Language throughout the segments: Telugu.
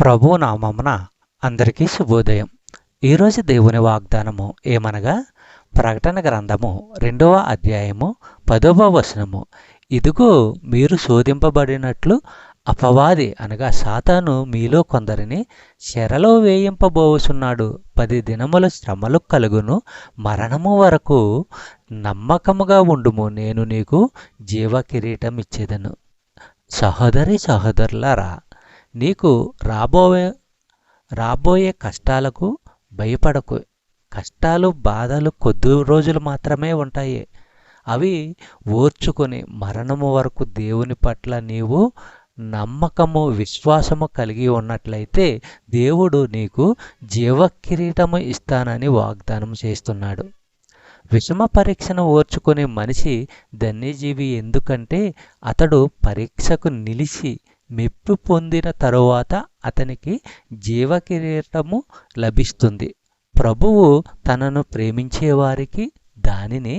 ప్రభు నామమున అందరికీ శుభోదయం. ఈరోజు దేవుని వాగ్దానము ఏమనగా, ప్రకటన గ్రంథము 2వ అధ్యాయము 10వ వచనము. ఇదిగో, మీరు శోధింపబడినట్లు అపవాది అనగా సాతాను మీలో కొందరిని చెరలో వేయింపబోచున్నాడు. 10 దినముల శ్రమలు కలుగును, మరణము వరకు నమ్మకముగా ఉండుము, నేను నీకు జీవ కిరీటం ఇచ్చేదను. సహోదరి సహోదరులారా, నీకు రాబోయే కష్టాలకు భయపడకు. కష్టాలు బాధలు కొద్ది రోజులు మాత్రమే ఉంటాయి. అవి ఓర్చుకొని మరణము వరకు దేవుని పట్ల నీవు నమ్మకము విశ్వాసము కలిగి ఉన్నట్లయితే దేవుడు నీకు జీవ కిరీటము ఇస్తానని వాగ్దానం చేస్తున్నాడు. విషమ పరీక్షను ఓర్చుకునే మనిషి ధన్యజీవి, ఎందుకంటే అతడు పరీక్షకు నిలిచి మెప్పు పొందిన తరువాత అతనికి జీవ కిరీటము లభిస్తుంది. ప్రభువు తనను ప్రేమించే వారికి దానిని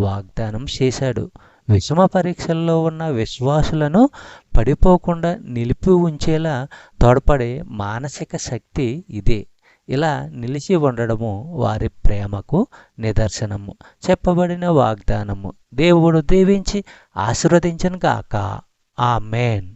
వాగ్దానం చేశాడు. విషమ పరీక్షల్లో ఉన్న విశ్వాసులను పడిపోకుండా నిలిపి ఉంచేలా తోడ్పడే మానసిక శక్తి ఇదే. ఇలా నిలిచి ఉండడము వారి ప్రేమకు నిదర్శనము. చెప్పబడిన వాగ్దానము దేవుడు దీవించి ఆశీర్వదించును గాక. ఆమేన్.